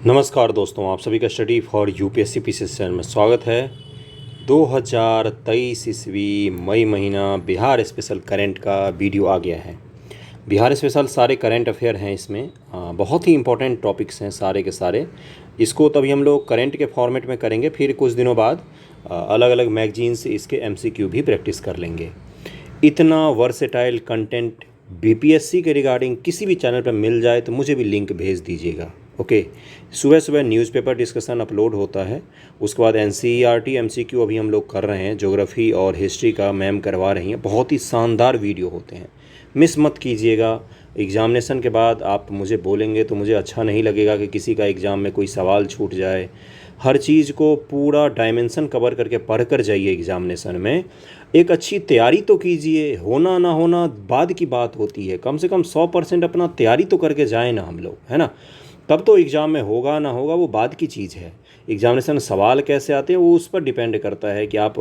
नमस्कार दोस्तों, आप सभी का study for UPSC PCS channel में स्वागत है। 2023 ईस्वी मई महीना बिहार स्पेशल करंट का वीडियो आ गया है। बिहार स्पेशल सारे करंट अफेयर हैं इसमें। बहुत ही इंपॉर्टेंट टॉपिक्स हैं सारे के सारे। इसको तभी हम लोग करंट के फॉर्मेट में करेंगे, फिर कुछ दिनों बाद अलग अलग मैगजीन से इसके एमसीक्यू भी प्रैक्टिस कर लेंगे। इतना वर्सेटाइल कंटेंट बीपीएससी के रिगार्डिंग किसी भी चैनल पर मिल जाए तो मुझे भी लिंक भेज दीजिएगा। ओके। सुबह सुबह न्यूज़पेपर डिस्कशन अपलोड होता है, उसके बाद एनसीईआरटी एमसीक्यू अभी हम लोग कर रहे हैं। ज्योग्राफी और हिस्ट्री का मैम करवा रही हैं। बहुत ही शानदार वीडियो होते हैं, मिस मत कीजिएगा। एग्जामिनेशन के बाद आप मुझे बोलेंगे तो मुझे अच्छा नहीं लगेगा कि किसी का एग्ज़ाम में कोई सवाल छूट जाए। हर चीज़ को पूरा डायमेंशन कवर करके पढ़ कर जाइए एग्जामिनेशन में। एक अच्छी तैयारी तो कीजिए, होना ना होना बाद की बात होती है। कम से कम 100% अपना तैयारी तो करके जाए ना हम लोग, है ना। तब तो एग्ज़ाम में होगा ना होगा वो बाद की चीज़ है। एग्जामिनेशन में सवाल कैसे आते हैं वो उस पर डिपेंड करता है कि आप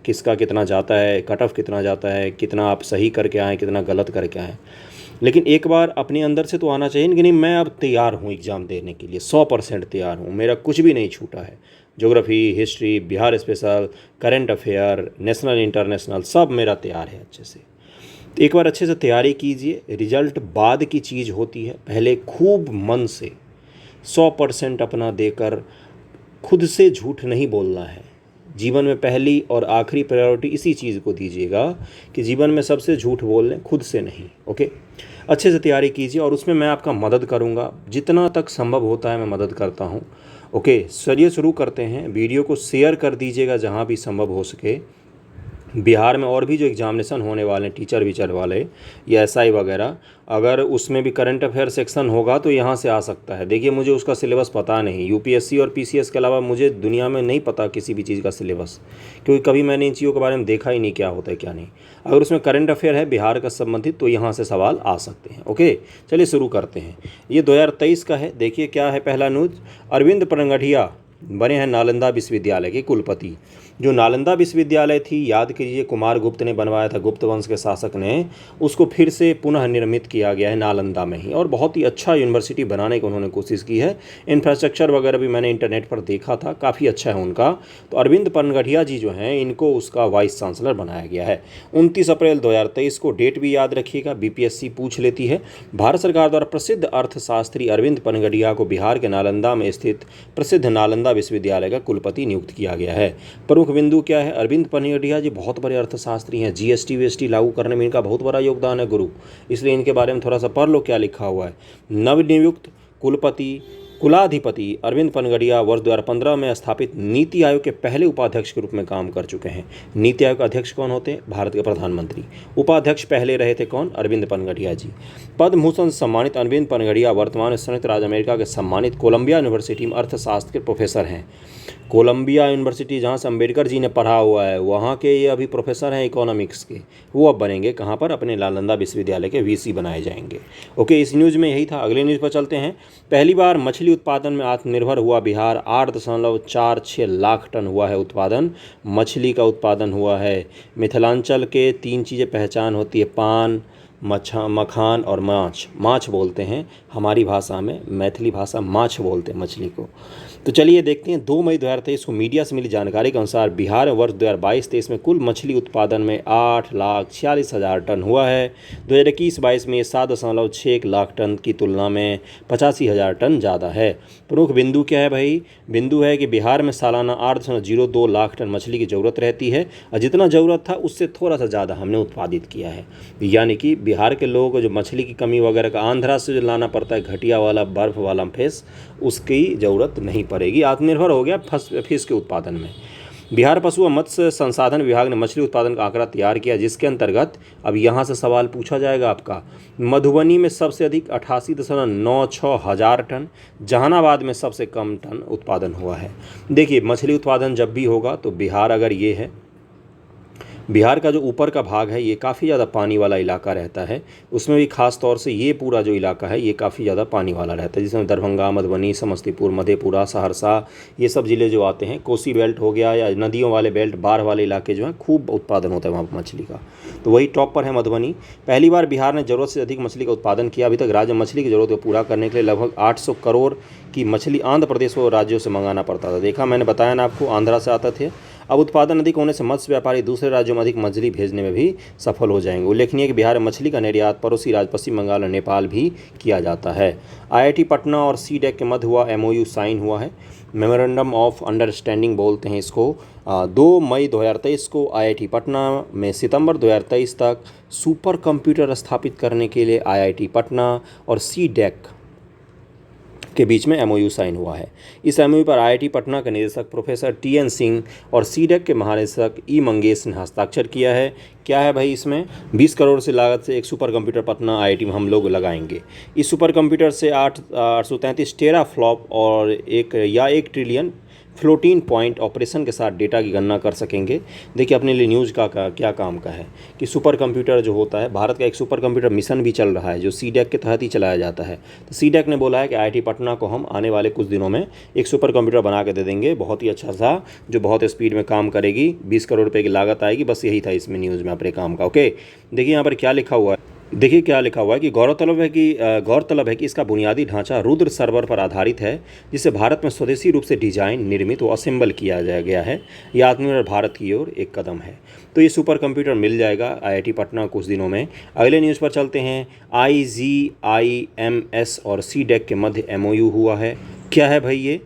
किसका कितना जाता है, कट ऑफ कितना जाता है, कितना आप सही करके आएँ, कितना गलत करके आएँ। लेकिन एक बार अपने अंदर से तो आना चाहिए कि नहीं, मैं अब तैयार हूँ एग्ज़ाम देने के लिए, 100% तैयार हूँ, मेरा कुछ भी नहीं छूटा है। Geography, history, Bihar special, current affair, national international सब मेरा तैयार है अच्छे से। तो एक बार अच्छे से तैयारी कीजिए। रिजल्ट बाद की चीज़ होती है, पहले खूब मन से 100% अपना देकर खुद से झूठ नहीं बोलना है। जीवन में पहली और आखिरी प्रायोरिटी इसी चीज़ को दीजिएगा कि जीवन में सबसे झूठ बोल लें, खुद से नहीं। ओके। अच्छे से तैयारी कीजिए और उसमें मैं आपका मदद करूंगा, जितना तक संभव होता है मैं मदद करता हूं। ओके, चलिए शुरू करते हैं। वीडियो को शेयर कर दीजिएगा जहां भी संभव हो सके। बिहार में और भी जो एग्जामिनेशन होने वाले हैं, टीचर वीचर वाले या एसआई वगैरह, अगर उसमें भी करंट अफेयर सेक्शन होगा तो यहाँ से आ सकता है। देखिए, मुझे उसका सिलेबस पता नहीं, यूपीएससी और पीसीएस के अलावा मुझे दुनिया में नहीं पता किसी भी चीज़ का सिलेबस, क्योंकि कभी मैंने इन चीज़ों के बारे में देखा ही नहीं क्या होता है क्या नहीं। अगर उसमें करंट अफेयर है बिहार का संबंधित तो यहाँ से सवाल आ सकते हैं। ओके, चलिए शुरू करते हैं। ये 2023 का है। देखिए क्या है पहला न्यूज़। अरविंद पनगढ़िया बने हैं नालंदा विश्वविद्यालय के कुलपति। जो नालंदा विश्वविद्यालय थी, याद कीजिए, कुमार गुप्त ने बनवाया था, गुप्त वंश के शासक ने। उसको फिर से पुनः निर्मित किया गया है नालंदा में ही, और बहुत ही अच्छा यूनिवर्सिटी बनाने की उन्होंने कोशिश की है। इंफ्रास्ट्रक्चर वगैरह भी मैंने इंटरनेट पर देखा था, काफ़ी अच्छा है उनका। तो अरविंद पनगढ़िया जी जो हैं, इनको उसका वाइस चांसलर बनाया गया है। 29 अप्रैल 2023 को, डेट भी याद रखिएगा, बीपीएससी पूछ लेती है। भारत सरकार द्वारा प्रसिद्ध अर्थशास्त्री अरविंद पनगढ़िया को बिहार के नालंदा में स्थित प्रसिद्ध नालंदा विश्वविद्यालय का कुलपति नियुक्त किया गया है। प्रमुख बिंदु क्या है? अरविंद पनगढ़िया जी बहुत बड़े अर्थशास्त्री हैं। जीएसटी वीएसटी लागू करने में इनका बहुत बड़ा योगदान है गुरु, इसलिए इनके बारे में थोड़ा सा पढ़ लो क्या लिखा हुआ है। नवनियुक्त कुलपति कुलाधिपति अरविंद पनगढ़िया वर्ष 2015 में स्थापित नीति आयोग के पहले उपाध्यक्ष के रूप में काम कर चुके हैं। नीति आयोग का अध्यक्ष कौन होते हैं? भारत के प्रधानमंत्री। उपाध्यक्ष पहले रहे थे कौन? अरविंद पनगढ़िया जी। पद्म भूषण सम्मानित अरविंद पनगढ़िया वर्तमान में संयुक्त राज्य अमेरिका के सम्मानित कोलंबिया यूनिवर्सिटी में अर्थशास्त्र के प्रोफेसर हैं। कोलंबिया यूनिवर्सिटी जहाँ से अम्बेडकर जी ने पढ़ा हुआ है, वहाँ के ये अभी प्रोफेसर हैं इकोनॉमिक्स के। वो अब बनेंगे कहाँ पर? अपने नालंदा विश्वविद्यालय के वीसी बनाए जाएंगे। ओके, इस न्यूज़ में यही था। अगले न्यूज़ पर चलते हैं। पहली बार मछली उत्पादन में आत्मनिर्भर हुआ बिहार। 8.46 लाख टन हुआ है उत्पादन, मछली का उत्पादन हुआ है। मिथिलांचल के 3 चीज़ें पहचान होती है, पान, मखान और माछ। माछ बोलते हैं हमारी भाषा में, मैथिली भाषा माछ बोलते हैं मछली को। तो चलिए देखते हैं। 2 मई 2023 को मीडिया से मिली जानकारी के अनुसार बिहार वर्ष 2022-23 में कुल मछली उत्पादन में 8,46,000 टन हुआ है। 2021-22 में 7.61 लाख टन की तुलना में 85,000 टन ज़्यादा है। प्रमुख बिंदु क्या है भाई? बिंदु है कि बिहार में सालाना 8.02 लाख टन मछली की ज़रूरत रहती है, और जितना ज़रूरत था उससे थोड़ा सा ज़्यादा हमने उत्पादित किया है। यानी कि बिहार के लोगों को जो मछली की कमी वगैरह का आंध्रा से जो लाना पड़ता है, घटिया वाला बर्फ़ वाला फिश, उसकी ज़रूरत नहीं पड़ेगी। आत्मनिर्भर हो गया फिश के उत्पादन में। बिहार पशु व मत्स्य संसाधन विभाग ने मछली उत्पादन का आंकड़ा तैयार किया, जिसके अंतर्गत अब यहाँ से सवाल पूछा जाएगा आपका। मधुबनी में सबसे अधिक 88.96 हज़ार टन, जहानाबाद में सबसे कम टन उत्पादन हुआ है। देखिए, मछली उत्पादन जब भी होगा तो बिहार अगर ये है, बिहार का जो ऊपर का भाग है ये काफ़ी ज़्यादा पानी वाला इलाका रहता है, उसमें भी ख़ास तौर से ये पूरा जो इलाका है ये काफ़ी ज़्यादा पानी वाला रहता है, जिसमें दरभंगा, मधुबनी, समस्तीपुर, मधेपुरा, सहरसा ये सब ज़िले जो आते हैं, कोसी बेल्ट हो गया या नदियों वाले बेल्ट, बाढ़ वाले इलाके जो हैं खूब उत्पादन होता है वहाँ पर मछली का। तो वही टॉप पर है मधुबनी। पहली बार बिहार ने ज़रूरत से अधिक मछली का उत्पादन किया। अभी तक राज्य मछली की ज़रूरत को पूरा करने के लिए लगभग 800 करोड़ की मछली आंध्र प्रदेश और राज्यों से मंगाना पड़ता था। देखा मैंने बताया ना आपको, आंध्रा से आता थे। अब उत्पादन अधिक होने से मत्स्य व्यापारी दूसरे राज्यों में अधिक मछली भेजने में भी सफल हो जाएंगे। उल्लेखनीय है कि बिहार में मछली का निर्यात पड़ोसी राज्य पश्चिम बंगाल और नेपाल भी किया जाता है। आईआईटी पटना और सीडैक के मध्य हुआ एमओयू साइन हुआ है। मेमोरेंडम ऑफ अंडरस्टैंडिंग बोलते हैं इसको। 2 मई 2023 को आईआईटी पटना में सितंबर 2023 तक सुपर कंप्यूटर स्थापित करने के लिए आईआईटी पटना और सीडैक के बीच में एमओयू साइन हुआ है। इस एमओयू पर आईआईटी पटना के निदेशक प्रोफेसर टीएन सिंह और सीडैक के महानिदेशक ई मंगेश ने हस्ताक्षर किया है। क्या है भाई, इसमें 20 करोड़ से लागत से एक सुपर कंप्यूटर पटना आईआईटी में हम लोग लगाएंगे। इस सुपर कंप्यूटर से 833 टेरा फ्लॉप और 1 ट्रिलियन फ्लोटिंग पॉइंट ऑपरेशन के साथ डेटा की गणना कर सकेंगे। देखिए अपने लिए न्यूज़ का क्या काम का है कि सुपर कंप्यूटर जो होता है, भारत का एक सुपर कंप्यूटर मिशन भी चल रहा है जो सीडैक के तहत ही चलाया जाता है। तो सीडैक ने बोला है कि आईआईटी पटना को हम आने वाले कुछ दिनों में एक सुपर कंप्यूटर बना के दे देंगे, बहुत ही अच्छा सा, जो बहुत स्पीड में काम करेगी। 20 करोड़ रुपये की लागत आएगी, बस यही था इसमें न्यूज़ में अपने काम का। ओके, देखिए यहाँ पर क्या लिखा हुआ है। देखिए क्या लिखा हुआ है कि गौरतलब है कि इसका बुनियादी ढांचा रुद्र सर्वर पर आधारित है, जिसे भारत में स्वदेशी रूप से डिजाइन, निर्मित व असेंबल किया गया है। यह आत्मनिर्भर भारत की ओर एक कदम है। तो ये सुपर कंप्यूटर मिल जाएगा आईआईटी पटना कुछ दिनों में। अगले न्यूज़ पर चलते हैं। IGIMS और सीडैक के मध्य एमओयू हुआ है। क्या है भाई ये?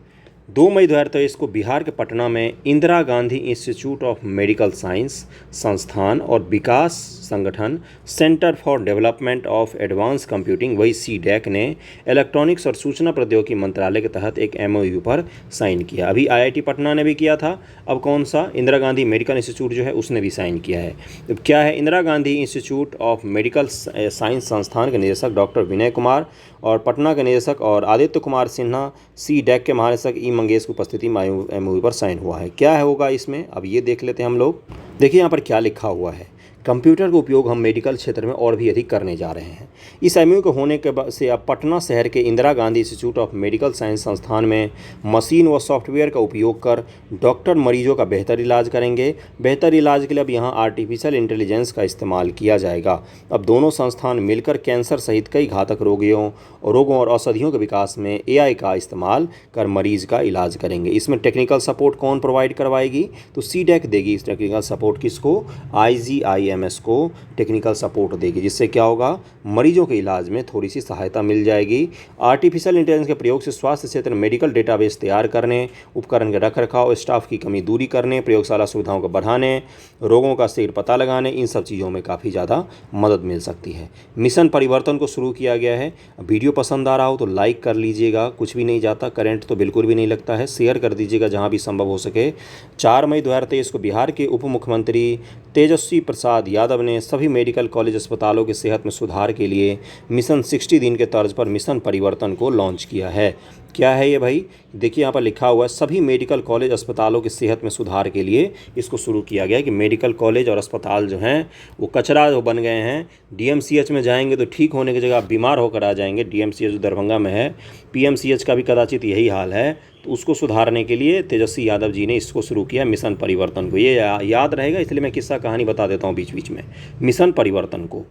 2 मई 2023 को बिहार के पटना में Indira Gandhi institute of medical science संस्थान और विकास संगठन centre for development of advance computing, वही सीडैक ने इलेक्ट्रॉनिक्स और सूचना प्रौद्योगिकी मंत्रालय के तहत एक एमओयू पर साइन किया। अभी आईआईटी पटना ने भी किया था, अब कौन सा, इंदिरा गांधी मेडिकल इंस्टीट्यूट जो है उसने भी साइन किया है। अब क्या है, Indira Gandhi institute of medical science संस्थान के निदेशक डॉक्टर विनय कुमार और पटना के निदेशक और आदित्य कुमार सिन्हा, सीडैक के महानिदेशक ई मंगेश की उपस्थिति में एमओयू पर साइन हुआ है। क्या है होगा इसमें, अब ये देख लेते हैं हम लोग। देखिए यहाँ पर क्या लिखा हुआ है। कंप्यूटर का उपयोग हम मेडिकल क्षेत्र में और भी अधिक करने जा रहे हैं। इस एमओयू के होने के बाद से अब पटना शहर के Indira Gandhi institute of medical science संस्थान में मशीन व सॉफ्टवेयर का उपयोग कर डॉक्टर मरीजों का बेहतर इलाज करेंगे। बेहतर इलाज के लिए अब यहाँ आर्टिफिशियल इंटेलिजेंस का इस्तेमाल किया जाएगा। अब दोनों संस्थान मिलकर कैंसर सहित कई घातक रोगों और औषधियों के विकास में एआई का इस्तेमाल कर मरीज का इलाज करेंगे। इसमें टेक्निकल सपोर्ट कौन प्रोवाइड करवाएगी? तो सीडैक देगी इस टेक्निकल सपोर्ट। किसको? IGIMS को टेक्निकल सपोर्ट देगी, जिससे क्या होगा, मरीजों के इलाज में थोड़ी सी सहायता मिल जाएगी। आर्टिफिशियल इंटेलिजेंस के प्रयोग से स्वास्थ्य क्षेत्र में मेडिकल डेटाबेस तैयार करने, उपकरण के रखरखाव, स्टाफ की कमी दूरी करने, प्रयोगशाला सुविधाओं को बढ़ाने, रोगों का शीघ्र पता लगाने, इन सब चीज़ों में काफ़ी ज़्यादा मदद मिल सकती है। मिशन परिवर्तन को शुरू किया गया है। वीडियो पसंद आ रहा हो तो लाइक कर लीजिएगा, कुछ भी नहीं जाता, करंट तो बिल्कुल भी नहीं लगता है। शेयर कर दीजिएगा जहाँ भी संभव हो सके। 4 मई 2023 को बिहार के उप मुख्यमंत्री तेजस्वी प्रसाद यादव ने सभी मेडिकल कॉलेज अस्पतालों की सेहत में सुधार के लिए मिशन 60 दिन के तर्ज पर मिशन परिवर्तन को लॉन्च किया है। क्या है ये भाई? देखिए यहाँ पर लिखा हुआ है, सभी मेडिकल कॉलेज अस्पतालों की सेहत में सुधार के लिए इसको शुरू किया गया है कि मेडिकल कॉलेज और अस्पताल जो हैं वो कचरा जो बन गए हैं। डीएमसीएच में जाएंगे तो ठीक होने की जगह आप बीमार होकर आ जाएंगे। डीएमसीएच जो दरभंगा में है, पीएमसीएच का भी कदाचित यही हाल है। तो उसको सुधारने के लिए तेजस्वी यादव जी ने इसको शुरू किया, मिशन परिवर्तन को। ये याद रहेगा, इसलिए मैं किस्सा कहानी बता देता हूँ बीच बीच में। मिशन परिवर्तन को,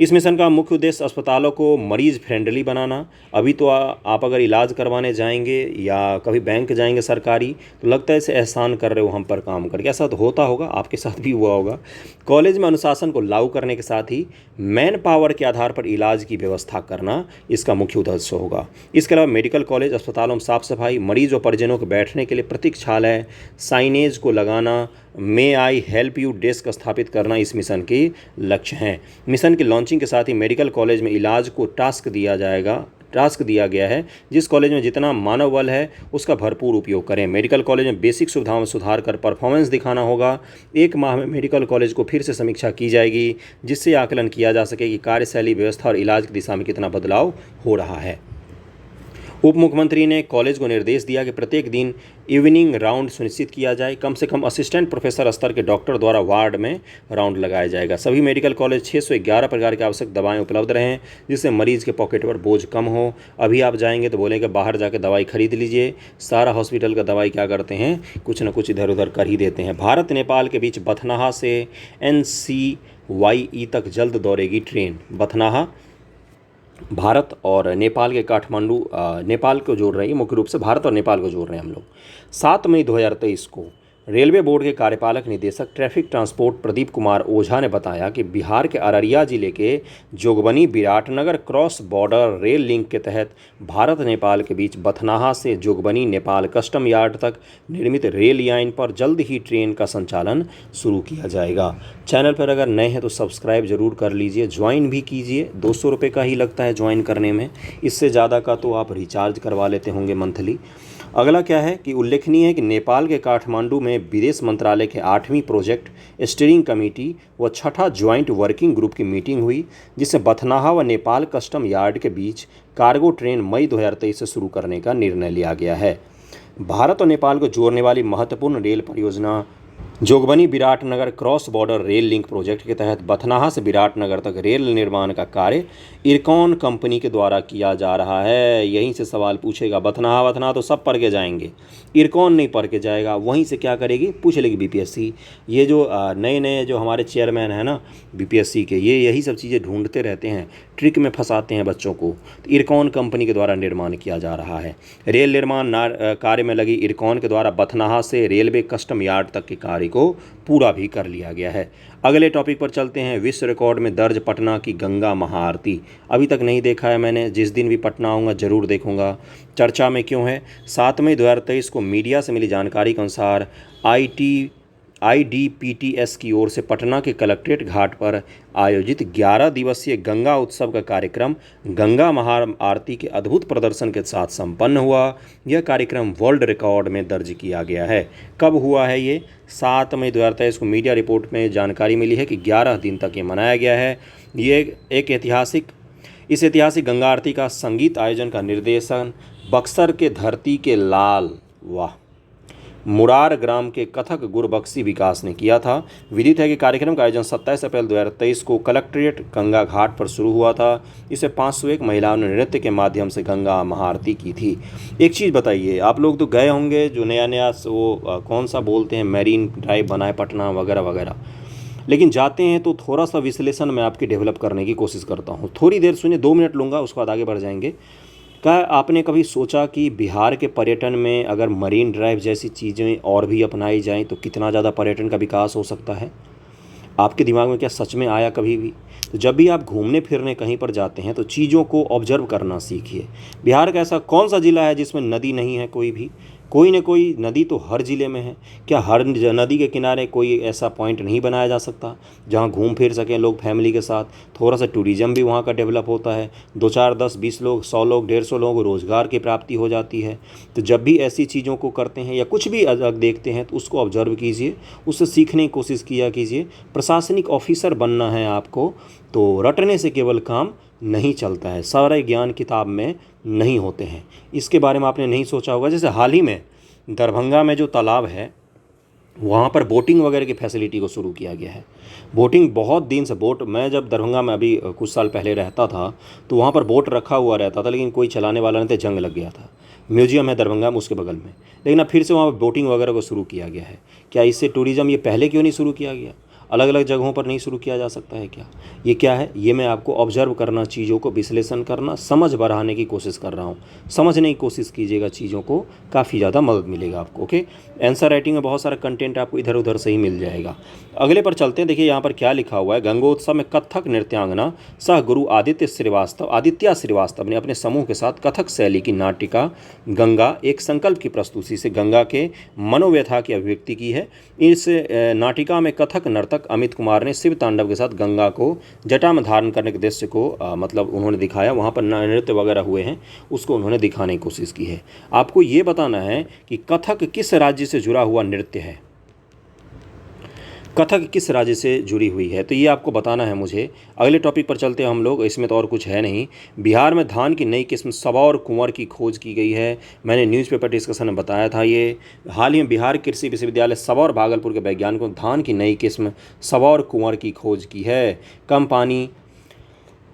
इस मिशन का मुख्य उद्देश्य अस्पतालों को मरीज फ्रेंडली बनाना। अभी तो आप अगर इलाज करवाने जाएंगे या कभी बैंक जाएंगे सरकारी, तो लगता है इसे एहसान कर रहे हो हम पर काम करके। ऐसा तो होता होगा, आपके साथ भी हुआ होगा। कॉलेज में अनुशासन को लागू करने के साथ ही मैन पावर के आधार पर इलाज की व्यवस्था करना इसका मुख्य उद्देश्य होगा। इसके अलावा मेडिकल कॉलेज अस्पतालों में साफ सफाई, मरीज और परिजनों के बैठने के लिए प्रतीक्षालय, साइनेज को लगाना, मे आई हेल्प यू डेस्क स्थापित करना इस मिशन के लक्ष्य हैं। मिशन की लॉन्चिंग के साथ ही मेडिकल कॉलेज में इलाज को टास्क दिया गया है। जिस कॉलेज में जितना मानव बल है उसका भरपूर उपयोग करें। मेडिकल कॉलेज में बेसिक सुविधाओं में सुधार कर परफॉर्मेंस दिखाना होगा। 1 माह में मेडिकल कॉलेज को फिर से समीक्षा की जाएगी, जिससे आकलन किया जा सके कि कार्यशैली, व्यवस्था और इलाज की दिशा में कितना बदलाव हो रहा है। उप मुख्यमंत्री ने कॉलेज को निर्देश दिया कि प्रत्येक दिन इवनिंग राउंड सुनिश्चित किया जाए। कम से कम असिस्टेंट प्रोफेसर स्तर के डॉक्टर द्वारा वार्ड में राउंड लगाया जाएगा। सभी मेडिकल कॉलेज 611 प्रकार की आवश्यक दवाएं उपलब्ध रहें, जिससे मरीज के पॉकेट पर बोझ कम हो। अभी आप जाएंगे तो बोलेंगे बाहर जाकर दवाई खरीद लीजिए। सारा हॉस्पिटल का दवाई क्या करते हैं, कुछ न कुछ इधर उधर कर ही देते हैं। भारत नेपाल के बीच बथनाहा से NCYE तक जल्द दौड़ेगी ट्रेन। बथनाहा भारत और नेपाल के काठमांडू नेपाल को जोड़ रही है, मुख्य रूप से भारत और नेपाल को जोड़ रहे हैं हम लोग। 7 मई 2023 को रेलवे बोर्ड के कार्यपालक निदेशक ट्रैफिक ट्रांसपोर्ट प्रदीप कुमार ओझा ने बताया कि बिहार के अररिया जिले के Jogbani Viratnagar cross border rail link के तहत भारत नेपाल के बीच बथनाहा से जोगबनी नेपाल कस्टम यार्ड तक निर्मित रेल लाइन पर जल्द ही ट्रेन का संचालन शुरू किया जाएगा। चैनल पर अगर नए हैं तो सब्सक्राइब जरूर कर लीजिए, ज्वाइन भी कीजिए। 200 रुपये का ही लगता है ज्वाइन करने में, इससे ज़्यादा का तो आप रिचार्ज करवा लेते होंगे मंथली। अगला क्या है कि उल्लेखनीय है कि नेपाल के काठमांडू में विदेश मंत्रालय के 8वीं प्रोजेक्ट स्टीयरिंग कमेटी व 6ठा ज्वाइंट वर्किंग ग्रुप की मीटिंग हुई, जिसमें बथनाहा व नेपाल कस्टम यार्ड के बीच कार्गो ट्रेन मई 2023 से शुरू करने का निर्णय लिया गया है। भारत और नेपाल को जोड़ने वाली महत्वपूर्ण रेल परियोजना Jogbani Viratnagar cross border rail link project के तहत बथनाहा से विराटनगर तक रेल निर्माण का कार्य इरकॉन कंपनी के द्वारा किया जा रहा है। यहीं से सवाल पूछेगा, बथनाहा तो सब पढ़ के जाएंगे, इरकॉन नहीं पढ़ के जाएगा, वहीं से क्या करेगी, पूछ लेगी बीपीएससी। ये जो नए नए जो हमारे चेयरमैन हैं ना बीपीएससी के, ये यही सब चीज़ें ढूंढते रहते हैं, ट्रिक में फंसाते हैं बच्चों को। तो इरकॉन कंपनी के द्वारा निर्माण किया जा रहा है। रेल निर्माण कार्य में लगी इरकॉन के द्वारा बथनाहा से रेलवे कस्टम यार्ड तक के कार्य को पूरा भी कर लिया गया है। अगले टॉपिक पर चलते हैं। विश्व रिकॉर्ड में दर्ज पटना की गंगा महाआरती। अभी तक नहीं देखा है मैंने, जिस दिन भी पटना आऊँगा ज़रूर देखूंगा। चर्चा में क्यों है? 7 मई 2023 को मीडिया से मिली जानकारी के अनुसार IDPTS की ओर से पटना के कलेक्ट्रेट घाट पर आयोजित 11 दिवसीय गंगा उत्सव का कार्यक्रम गंगा महाआरती के अद्भुत प्रदर्शन के साथ संपन्न हुआ। यह कार्यक्रम वर्ल्ड रिकॉर्ड में दर्ज किया गया है। कब हुआ है ये? 7 मई 2023 को मीडिया रिपोर्ट में जानकारी मिली है कि 11 दिन तक ये मनाया गया है। ये इस ऐतिहासिक गंगा आरती का संगीत आयोजन का निर्देशन बक्सर के धरती के लाल मुरार ग्राम के कथक गुरबख्शी विकास ने किया था। विदित है कि कार्यक्रम का आयोजन 27 अप्रैल 2023 को कलेक्ट्रेट गंगा घाट पर शुरू हुआ था। इसे 501 महिलाओं ने नृत्य के माध्यम से गंगा महाआरती की थी। एक चीज़ बताइए, आप लोग तो गए होंगे, जो नया वो कौन सा बोलते हैं, मैरीन ड्राइव बना है पटना वगैरह वगैरह, लेकिन जाते हैं तो थोड़ा सा विश्लेषण मैं आपकी डेवलप करने की कोशिश करता हूँ। थोड़ी देर सुनिए, 2 मिनट लूँगा, उसके बाद आगे बढ़ जाएंगे। क्या आपने कभी सोचा कि बिहार के पर्यटन में अगर मरीन ड्राइव जैसी चीज़ें और भी अपनाई जाएं तो कितना ज़्यादा पर्यटन का विकास हो सकता है? आपके दिमाग में क्या सच में आया कभी भी? तो जब भी आप घूमने फिरने कहीं पर जाते हैं तो चीज़ों को ऑब्जर्व करना सीखिए। बिहार का ऐसा कौन सा ज़िला है जिसमें नदी नहीं है? कोई न कोई नदी तो हर ज़िले में है। क्या हर नदी के किनारे कोई ऐसा पॉइंट नहीं बनाया जा सकता जहां घूम फिर सकें लोग फैमिली के साथ? थोड़ा सा टूरिज़्म भी वहां का डेवलप होता है। 2 4 10 20 लोग, 100 लोग, 150 लोगों को रोज़गार की प्राप्ति हो जाती है। तो जब भी ऐसी चीज़ों को करते हैं या कुछ भी देखते हैं तो उसको ऑब्जर्व कीजिए, उससे सीखने की कोशिश किया कीजिए। प्रशासनिक ऑफिसर बनना है आपको तो रटने से केवल काम नहीं चलता है, सारे ज्ञान किताब में नहीं होते हैं। इसके बारे में आपने नहीं सोचा होगा। जैसे हाल ही में दरभंगा में जो तालाब है वहाँ पर बोटिंग वगैरह की फैसिलिटी को शुरू किया गया है। बोटिंग बहुत दिन से मैं जब दरभंगा में अभी कुछ साल पहले रहता था तो वहाँ पर बोट रखा हुआ रहता था, लेकिन कोई चलाने वाला नहीं था, जंग लग गया था। म्यूजियम है दरभंगा में उसके बगल में, लेकिन अब फिर से वहाँ पर बोटिंग वगैरह को शुरू किया गया है। क्या इससे टूरिज़्म ये पहले क्यों नहीं शुरू किया गया? अलग अलग जगहों पर नहीं शुरू किया जा सकता है क्या? ये क्या है? ये मैं आपको ऑब्जर्व करना, चीज़ों को विश्लेषण करना, समझ बढ़ाने की कोशिश कर रहा हूँ। समझने की कोशिश कीजिएगा चीज़ों को, काफ़ी ज़्यादा मदद मिलेगा आपको। ओके, आंसर राइटिंग में बहुत सारा कंटेंट आपको इधर उधर से ही मिल जाएगा। अगले पर चलते हैं। देखिए यहाँ पर क्या लिखा हुआ है। गंगोत्सव में कथक नृत्यांगना सह गुरु आदित्य श्रीवास्तव ने अपने समूह के साथ कथक शैली की नाटिका गंगा एक संकल्प की प्रस्तुति से गंगा के मनोव्यथा की अभिव्यक्ति की है। इस नाटिका में कथक नर्तक अमित कुमार ने शिव तांडव के साथ गंगा को जटा में धारण करने के दृश्य को मतलब उन्होंने दिखाया। वहाँ पर नृत्य वगैरह हुए हैं, उसको उन्होंने दिखाने की कोशिश की है। आपको ये बताना है कि कथक किस राज्य से जुड़ा हुआ नृत्य है। कथक किस राज्य से जुड़ी हुई है, तो ये आपको बताना है मुझे। अगले टॉपिक पर चलते हैं हम लोग, इसमें तो और कुछ है नहीं। बिहार में धान की नई किस्म सबौर कुंवर की खोज की गई है। मैंने न्यूज़पेपर डिस्कशन में बताया था ये। हाल ही में बिहार कृषि विश्वविद्यालय सबौर भागलपुर के वैज्ञानिकों ने धान की नई किस्म सबौर कुंवर की खोज की है। कम पानी,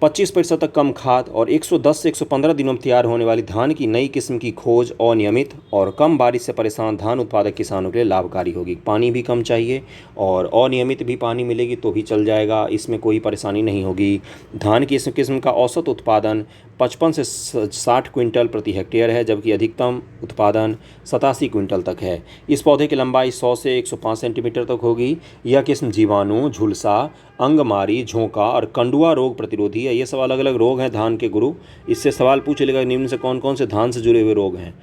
25% तक कम खाद और 110 से 115 दिनों में तैयार होने वाली धान की नई किस्म की खोज अनियमित और कम बारिश से परेशान धान उत्पादक किसानों के लिए लाभकारी होगी। पानी भी कम चाहिए और अनियमित भी पानी मिलेगी तो भी चल जाएगा, इसमें कोई परेशानी नहीं होगी। धान की इस किस्म का औसत उत्पादन 55 से 60 क्विंटल प्रति हेक्टेयर है, जबकि अधिकतम उत्पादन 87 क्विंटल तक है। इस पौधे की लंबाई 100 से 105 सेंटीमीटर तक होगी। यह किस्म जीवाणु, झुलसा, अंगमारी, झोंका और कंडुआ रोग प्रतिरोधी है। ये सब अलग अलग रोग हैं धान के गुरु। इससे सवाल पूछ लेगा निम्न से कौन कौन से धान से जुड़े हुए रोग हैं।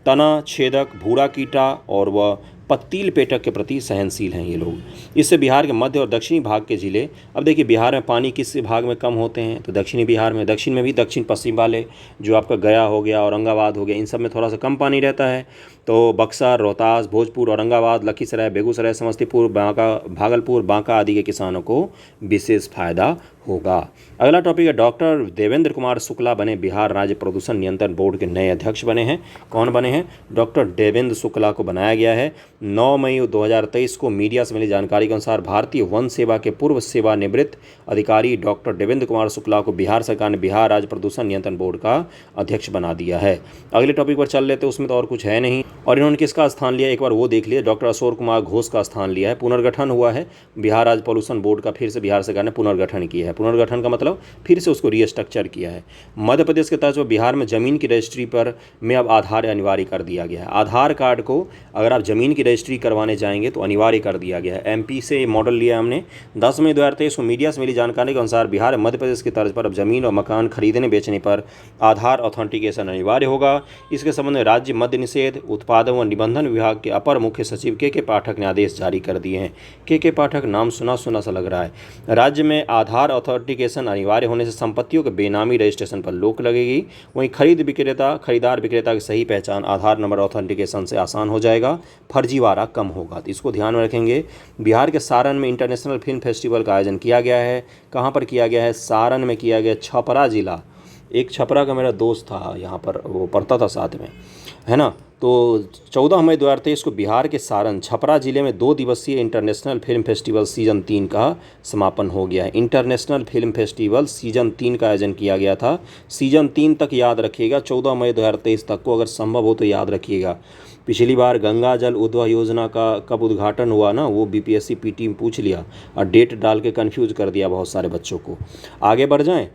तना छेदक, भूरा कीटा और वह पत्तील पेटक के प्रति सहनशील हैं ये लोग। इससे बिहार के मध्य और दक्षिणी भाग के ज़िले, अब देखिए बिहार में पानी किस भाग में कम होते हैं, तो दक्षिणी बिहार में, दक्षिण में भी दक्षिण पश्चिम वाले जो आपका गया हो गया, औरंगाबाद हो गया, इन सब में थोड़ा सा कम पानी रहता है। तो बक्सर, रोहतास, भोजपुर, औरंगाबाद, लखीसराय, बेगूसराय, समस्तीपुर, बांका, भागलपुर, बांका आदि के किसानों को विशेष फायदा होगा। अगला टॉपिक है डॉक्टर देवेंद्र कुमार शुक्ला बने बिहार राज्य प्रदूषण नियंत्रण बोर्ड के नए अध्यक्ष बने हैं। कौन बने हैं? डॉक्टर देवेंद्र शुक्ला को बनाया गया है। 9 मई 2023 को मीडिया से मिली जानकारी के अनुसार भारतीय वन सेवा के पूर्व सेवानिवृत्त अधिकारी डॉक्टर देवेंद्र कुमार शुक्ला को बिहार सरकार ने बिहार राज्य प्रदूषण नियंत्रण बोर्ड का अध्यक्ष बना दिया है। अगले टॉपिक पर चल लेते हैं, उसमें तो और कुछ है नहीं। और इन्होंने किसका स्थान लिया, एक बार वो देख लिया। डॉक्टर अशोक कुमार घोष का स्थान लिया है। पुनर्गठन हुआ है बिहार राज्य पॉल्यूशन बोर्ड का, फिर से बिहार सरकार ने पुनर्गठन किया है। पुनर्गठन का मतलब फिर से उसको रीस्ट्रक्चर किया है। मध्य प्रदेश के तर्ज पर बिहार में जमीन की रजिस्ट्री पर में अब आधार अनिवार्य कर दिया गया है। आधार कार्ड को अगर आप जमीन की रजिस्ट्री करवाने जाएंगे तो अनिवार्य कर दिया गया है। एमपी से मॉडल लिया हमने। 10 मई 2023 को मीडिया से मिली जानकारी के अनुसार बिहार और मध्य प्रदेश की तर्ज पर अब जमीन और मकान खरीदने बेचने पर आधार ऑथेंटिकेशन अनिवार्य होगा। इसके संबंध में राज्य मद्य निषेध, उत्पादन व निबंधन विभाग के अपर मुख्य सचिव के पाठक ने आदेश जारी कर दिए हैं। के पाठक नाम सुना सुना सा लग रहा है। राज्य में आधार ऑथेंटिकेशन अनिवार्य होने से संपत्तियों के बेनामी रजिस्ट्रेशन पर रोक लगेगी। वहीं खरीदार विक्रेता की सही पहचान आधार नंबर ऑथेंटिकेशन से आसान हो जाएगा, फर्जीवाड़ा कम होगा। तो इसको ध्यान में रखेंगे। बिहार के सारण में इंटरनेशनल फिल्म फेस्टिवल का आयोजन किया गया है। कहाँ पर किया गया है? सारण में किया गया। छपरा जिला, एक छपरा का मेरा दोस्त था यहाँ पर, वो पढ़ता था साथ में, है ना। तो 14 मई 2023 को बिहार के सारण छपरा जिले में 2 दिवसीय इंटरनेशनल फिल्म फेस्टिवल सीजन 3 का समापन हो गया है। इंटरनेशनल फिल्म फेस्टिवल सीजन 3 का आयोजन किया गया था। सीजन 3 तक याद रखिएगा, 14 मई 2023 तक को अगर संभव हो तो याद रखिएगा। पिछली बार गंगा जल उद्वह योजना का कब उद्घाटन हुआ ना, वो बीपीएससी पीटी में पूछ लिया और डेट डाल के कंफ्यूज कर दिया बहुत सारे बच्चों को। आगे बढ़ जाएं।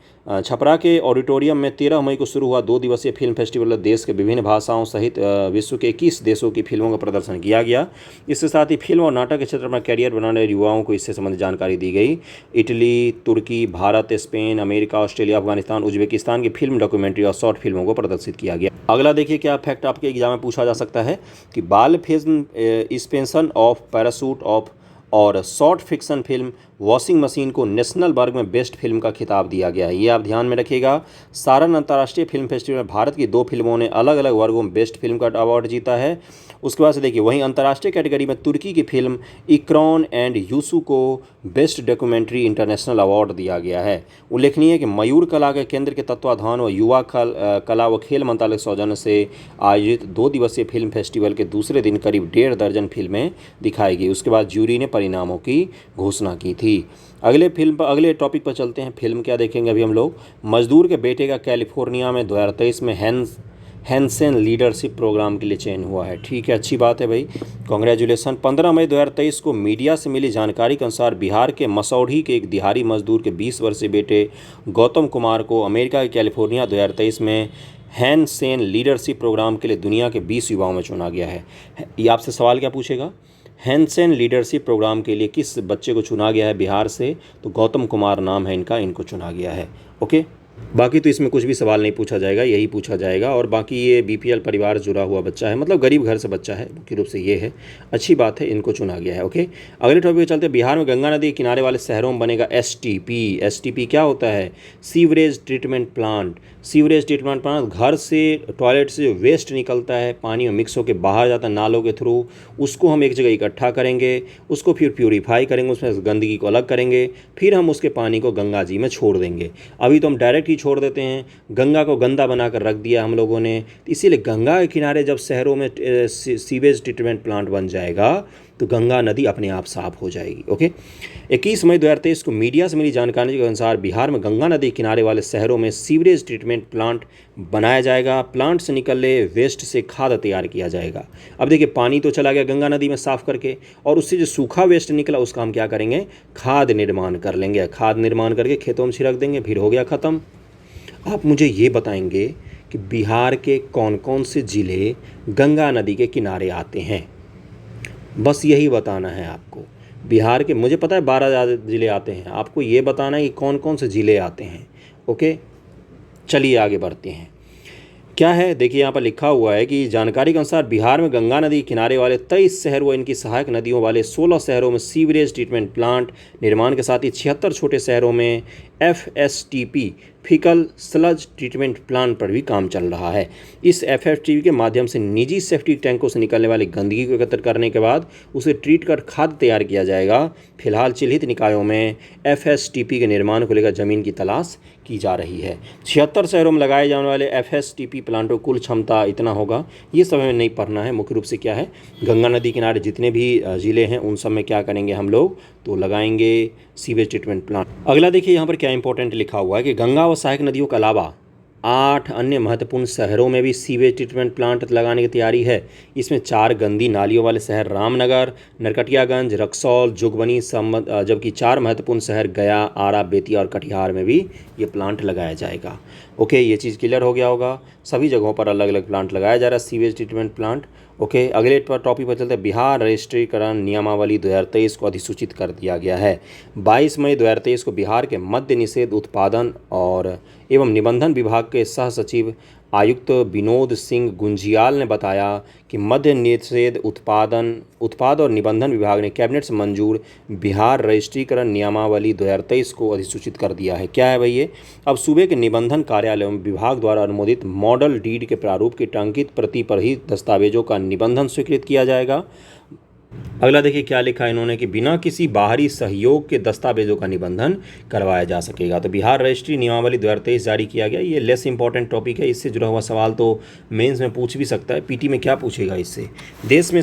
छपरा के ऑडिटोरियम में 13 मई को शुरू हुआ 2 दिवसीय फिल्म फेस्टिवल। देश के विभिन्न भाषाओं सहित विश्व के 21 देशों की फिल्मों का प्रदर्शन किया गया। इसके साथ ही फिल्म और नाटक के क्षेत्र में कैरियर बनाने वाले युवाओं को इससे संबंधित जानकारी दी गई। इटली, तुर्की, Bharat, Spain, America, Australia, Afghanistan, Uzbekistan की फिल्म, डॉक्यूमेंट्री और शॉर्ट फिल्मों को प्रदर्शित किया गया। अगला देखिए क्या फैक्ट आपके एग्जाम में पूछा जा सकता है कि बाल film suspension of parachute of और short fiction film washing machine को नेशनल वर्ग में बेस्ट फिल्म का खिताब दिया गया है। ये आप ध्यान में रखिएगा। सारण अंतर्राष्ट्रीय फिल्म फेस्टिवल में भारत की 2 फिल्मों ने अलग अलग वर्गों में बेस्ट फिल्म का अवार्ड जीता है। उसके बाद से देखिए, वहीं अंतर्राष्ट्रीय कैटेगरी में तुर्की की फिल्म इक्रान एंड यूसु को बेस्ट डॉक्यूमेंट्री इंटरनेशनल अवार्ड दिया गया है। उल्लेखनीय है कि मयूर कला के केंद्र के तत्वाधान व युवा कला व खेल मंत्रालय के सौजन्य से आयोजित 2 दिवसीय फिल्म फेस्टिवल के दूसरे दिन करीब 1.5 दर्जन फिल्में दिखाई गई। उसके बाद जूरी ने परिणामों की घोषणा की थी। अगले टॉपिक पर चलते हैं। फिल्म क्या देखेंगे अभी हम लोग? मजदूर के बेटे का कैलिफोर्निया में 2023 में हैंसेन लीडरशिप प्रोग्राम के लिए चयन हुआ है। ठीक है, अच्छी बात है भाई, कॉन्ग्रेचुलेसन। 15 मई 2023 को मीडिया से मिली जानकारी के अनुसार बिहार के मसौढ़ी के एक दिहाड़ी मजदूर के 20 वर्षीय बेटे गौतम कुमार को अमेरिका के कैलिफोर्निया 2023 में हैंसेन लीडरशिप प्रोग्राम के लिए दुनिया के 20 युवाओं में चुना गया है। ये आपसे सवाल क्या पूछेगा? हैंसेन लीडरशिप प्रोग्राम के लिए किस बच्चे को चुना गया है बिहार से? तो गौतम कुमार नाम है इनको चुना गया है। ओके, बाकी तो इसमें कुछ भी सवाल नहीं पूछा जाएगा, यही पूछा जाएगा। और बाकी ये बीपीएल परिवार से जुड़ा हुआ बच्चा है, मतलब गरीब घर से बच्चा है मुख्य रूप से, ये है अच्छी बात है, इनको चुना गया है। ओके, अगले टॉपिक पे चलते हैं। बिहार में गंगा नदी के किनारे वाले शहरों में बनेगा एसटीपी। एसटीपी क्या होता है? Sewerage treatment plant. Sewerage treatment plant, घर से टॉयलेट से जो वेस्ट निकलता है पानी में मिक्स होकर बाहर जाता है नालों के थ्रू, उसको हम एक जगह इकट्ठा करेंगे, उसको फिर प्यूरीफाई करेंगे, उसमें गंदगी को अलग करेंगे, फिर हम उसके पानी को गंगा जी में छोड़ देंगे। अभी तो हम डायरेक्ट ही छोड़ देते हैं, गंगा को गंदा बनाकर रख दिया हम लोगों ने। इसीलिए गंगा के किनारे जब शहरों में सीवेज ट्रीटमेंट प्लांट बन जाएगा तो गंगा नदी अपने आप साफ हो जाएगी। ओके, 21 मई 2023 को मीडिया से मिली जानकारी के अनुसार बिहार में गंगा नदी किनारे वाले शहरों में सीवरेज ट्रीटमेंट प्लांट बनाया जाएगा। प्लांट से निकले वेस्ट से खाद तैयार किया जाएगा। अब देखिए, पानी तो चला गया गंगा नदी में साफ करके, और उससे जो सूखा वेस्ट निकला उसका हम क्या करेंगे? खाद निर्माण कर लेंगे। खाद निर्माण करके खेतों में छिड़क देंगे, फिर हो गया ख़त्म। आप मुझे ये बताएंगे कि बिहार के कौन कौन से ज़िले गंगा नदी के किनारे आते हैं? बस यही बताना है आपको। बिहार के, मुझे पता है 12 ज़िले आते हैं, आपको ये बताना है कि कौन कौन से ज़िले आते हैं। ओके, चलिए आगे बढ़ते हैं। क्या है, देखिए यहाँ पर लिखा हुआ है कि जानकारी के अनुसार बिहार में गंगा नदी किनारे वाले 23 शहर व इनकी सहायक नदियों वाले 16 शहरों में सीवरेज ट्रीटमेंट प्लांट निर्माण के साथ ही 76 छोटे शहरों में एफएसटीपी फीकल स्लज ट्रीटमेंट प्लांट पर भी काम चल रहा है। इस एफएसटीपी के माध्यम से निजी सेफ्टी टैंकों से निकलने वाली गंदगी को एकत्र करने के बाद उसे ट्रीट कर खाद तैयार किया जाएगा। फिलहाल चिन्हित निकायों में एफएसटीपी के निर्माण को लेकर जमीन की तलाश की जा रही है। 76 शहरों में लगाए जाने वाले एफएसटीपी प्लांटों कुल क्षमता इतना होगा, ये सब हमें नहीं पढ़ना है। मुख्य रूप से क्या है, गंगा नदी किनारे जितने भी ज़िले हैं उन सब में क्या करेंगे हम लोग, तो लगाएंगे सीवेज ट्रीटमेंट प्लांट। अगला देखिए यहाँ पर क्या इंपॉर्टेंट लिखा हुआ है कि गंगा व सहायक नदियों के अलावा 8 अन्य महत्वपूर्ण शहरों में भी सीवेज ट्रीटमेंट प्लांट लगाने की तैयारी है। इसमें 4 गंदी नालियों वाले शहर रामनगर, नरकटियागंज, रक्सौल, जोगबनी, जबकि 4 महत्वपूर्ण शहर गया, आरा, बेतिया और कटिहार में भी ये प्लांट लगाया जाएगा। ओके, ये चीज़ क्लियर हो गया होगा। सभी जगहों पर अलग अलग प्लांट लगाया जा रहा है, सीवेज ट्रीटमेंट प्लांट। ओके, अगले टॉपिक पर चलते हैं। बिहार रजिस्ट्रीकरण नियमावली 2023 को अधिसूचित कर दिया गया है। 22 मई 2023 को बिहार के मद्य निषेध उत्पादन और एवं निबंधन विभाग के सह सचिव आयुक्त विनोद सिंह गुंजियाल ने बताया कि मद्य निषेध उत्पाद और निबंधन विभाग ने कैबिनेट से मंजूर बिहार रजिस्ट्रीकरण नियमावली 2023 को अधिसूचित कर दिया है। क्या है भाई ये? अब सूबे के निबंधन कार्यालयों में विभाग द्वारा अनुमोदित मॉडल डीड के प्रारूप की टंकित प्रति पर ही दस्तावेजों का निबंधन स्वीकृत किया जाएगा। अगला देखिए क्या लिखा है इन्होंने कि बिना किसी बाहरी सहयोग के दस्तावेजों का निबंधन करवाया जा सकेगा। तो बिहार रजिस्ट्री नियमावली 2023 जारी किया गया। ये लेस इंपॉर्टेंट टॉपिक है, इससे जुड़ा हुआ सवाल तो मेंस में पूछ भी सकता है। पीटी में क्या पूछेगा इससे? देश में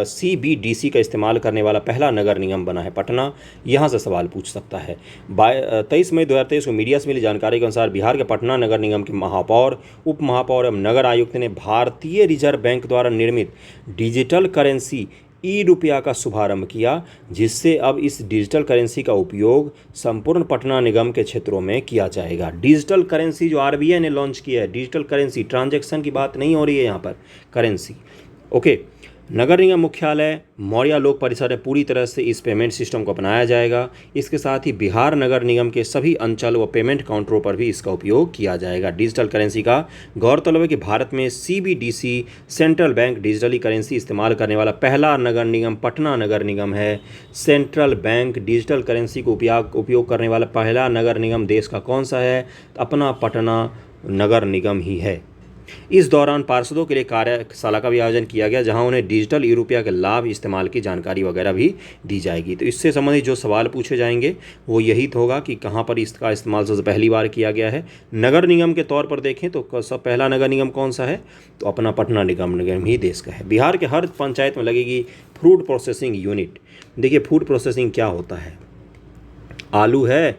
सीबीडीसी का इस्तेमाल करने वाला पहला नगर निगम बना है पटना, यहाँ से सवाल पूछ सकता है। 23 मई 2023 को मीडिया से मिली जानकारी के अनुसार बिहार के पटना नगर निगम के महापौर, उप महापौर एवं नगर आयुक्त ने भारतीय रिजर्व बैंक द्वारा निर्मित डिजिटल करेंसी ई-रुपया का शुभारंभ किया, जिससे अब इस डिजिटल करेंसी का उपयोग संपूर्ण पटना निगम के क्षेत्रों में किया जाएगा। डिजिटल करेंसी जो आरबीआई ने लॉन्च किया है, डिजिटल करेंसी, ट्रांजैक्शन की बात नहीं हो रही है यहाँ पर, करेंसी। ओके, नगर निगम मुख्यालय मौर्या लोक परिसर में पूरी तरह से इस पेमेंट सिस्टम को अपनाया जाएगा। इसके साथ ही बिहार नगर निगम के सभी अंचल व पेमेंट काउंटरों पर भी इसका उपयोग किया जाएगा डिजिटल करेंसी का। गौरतलब है कि भारत में CBDC central bank digitally currency इस्तेमाल करने वाला पहला नगर निगम पटना नगर निगम है। सेंट्रल बैंक डिजिटल करेंसी को उपयोग करने वाला पहला नगर निगम देश का कौन सा है? अपना पटना नगर निगम ही है। इस दौरान पार्षदों के लिए कार्यशाला का भी आयोजन किया गया, जहां उन्हें डिजिटल ई-रुपया के लाभ इस्तेमाल की जानकारी वगैरह भी दी जाएगी। तो इससे संबंधित जो सवाल पूछे जाएंगे वो यही होगा कि कहां पर इसका इस्तेमाल सबसे पहली बार किया गया है। नगर निगम के तौर पर देखें तो सब पहला नगर निगम कौन सा है? तो अपना पटना निगम ही देश का है। बिहार के हर पंचायत में लगेगी फूड प्रोसेसिंग यूनिट। देखिए, फूड प्रोसेसिंग क्या होता है? आलू है,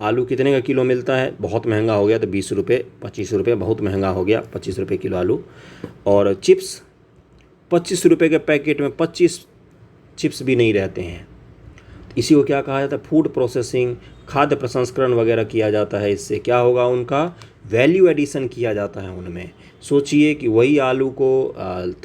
आलू कितने का किलो मिलता है? बहुत महंगा हो गया तो 20 रुपये, 25 रुपये, बहुत महंगा हो गया 25 रुपये किलो आलू। और चिप्स 25 रुपये के पैकेट में 25 चिप्स भी नहीं रहते हैं। इसी को क्या कहा जाता है? फूड प्रोसेसिंग, खाद्य प्रसंस्करण वगैरह किया जाता है। इससे क्या होगा? उनका वैल्यू एडिशन किया जाता है उनमें। सोचिए कि वही आलू को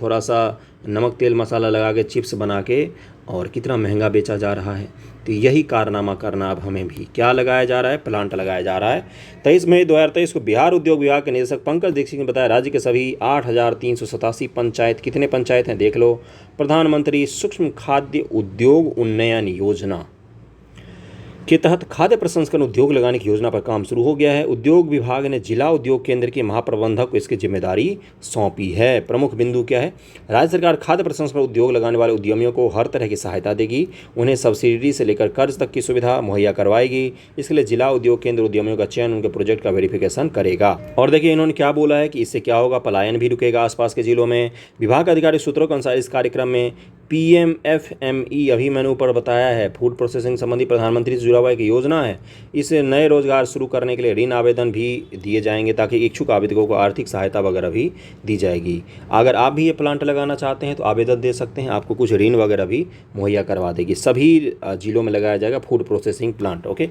थोड़ा सा नमक तेल मसाला लगा के चिप्स बना के और कितना महंगा बेचा जा रहा है। तो यही कारनामा करना अब हमें भी क्या लगाया जा रहा है, प्लांट लगाया जा रहा है। 23 मई 2023 को बिहार उद्योग विभाग के निदेशक पंकज दीक्षित ने बताया राज्य के सभी 8,387 पंचायत, कितने पंचायत हैं देख लो, प्रधानमंत्री सूक्ष्म खाद्य उद्योग उन्नयन योजना के तहत खाद्य प्रसंस्करण उद्योग लगाने की योजना पर काम शुरू हो गया है। उद्योग विभाग ने जिला उद्योग केंद्र के महाप्रबंधक को इसकी जिम्मेदारी सौंपी है। प्रमुख बिंदु क्या है, राज्य सरकार खाद्य प्रसंस्करण उद्योग लगाने वाले उद्यमियों को हर तरह की सहायता देगी, उन्हें सब्सिडी से लेकर कर्ज तक की सुविधा मुहैया करवाएगी। इसके लिए जिला उद्योग केंद्र उद्यमियों का चयन, उनके प्रोजेक्ट का वेरिफिकेशन करेगा। और देखिए इन्होंने क्या बोला है कि इससे क्या होगा, पलायन भी रुकेगा आसपास के जिलों में। विभाग अधिकारी सूत्रों के अनुसार इस कार्यक्रम में PMFME, अभी मैंने ऊपर बताया है, फूड प्रोसेसिंग संबंधी प्रधानमंत्री से जुड़ा हुआ एक योजना है। इस नए रोजगार शुरू करने के लिए ऋण आवेदन भी दिए जाएंगे ताकि इच्छुक आवेदकों को आर्थिक सहायता वगैरह भी दी जाएगी। अगर आप भी ये प्लांट लगाना चाहते हैं तो आवेदन दे सकते हैं, आपको कुछ ऋण वगैरह भी मुहैया करवा देगी। सभी जिलों में लगाया जाएगा फूड प्रोसेसिंग प्लांट। ओके,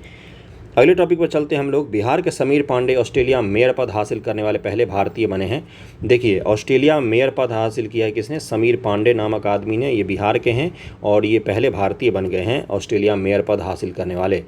अगले टॉपिक पर चलते हैं हम लोग। बिहार के समीर पांडे ऑस्ट्रेलिया मेयर पद हासिल करने वाले पहले भारतीय बने हैं। देखिए ऑस्ट्रेलिया मेयर पद हासिल किया है किसने, समीर पांडे नामक आदमी ने। ये बिहार के हैं और ये पहले भारतीय बन गए हैं ऑस्ट्रेलिया मेयर पद हासिल करने वाले।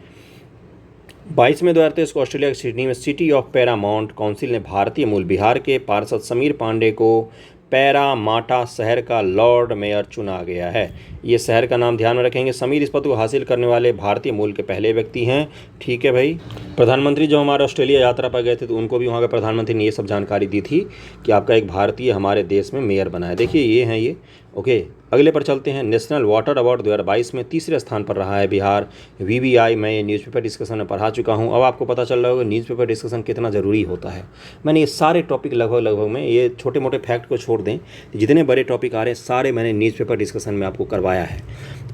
22 मई 2023 को ऑस्ट्रेलिया के सिडनी में सिटी ऑफ पैरामाउंट काउंसिल ने भारतीय मूल बिहार के पार्षद समीर पांडे को पैरामाटा शहर का लॉर्ड मेयर चुना गया है। ये शहर का नाम ध्यान में रखेंगे। समीर इस पद को हासिल करने वाले भारतीय मूल के पहले व्यक्ति हैं। ठीक है भाई। प्रधानमंत्री जो हमारे ऑस्ट्रेलिया यात्रा पर गए थे तो उनको भी वहाँ के प्रधानमंत्री ने ये सब जानकारी दी थी कि आपका एक भारतीय हमारे देश में मेयर बना है। देखिए ये हैं ये। ओके, अगले पर चलते हैं। नेशनल वाटर अवार्ड 2022 में तीसरे स्थान पर रहा है बिहार। VBI मैं ये न्यूज़पेपर डिस्कशन में पढ़ा चुका हूँ। अब आपको पता चल रहा होगा न्यूज़पेपर डिस्कशन कितना ज़रूरी होता है। मैंने ये सारे टॉपिक लगभग में, ये छोटे मोटे फैक्ट को छोड़ दें, जितने बड़े टॉपिक आ रहे हैं सारे मैंने न्यूज़पेपर डिस्कशन में आपको करवाया है।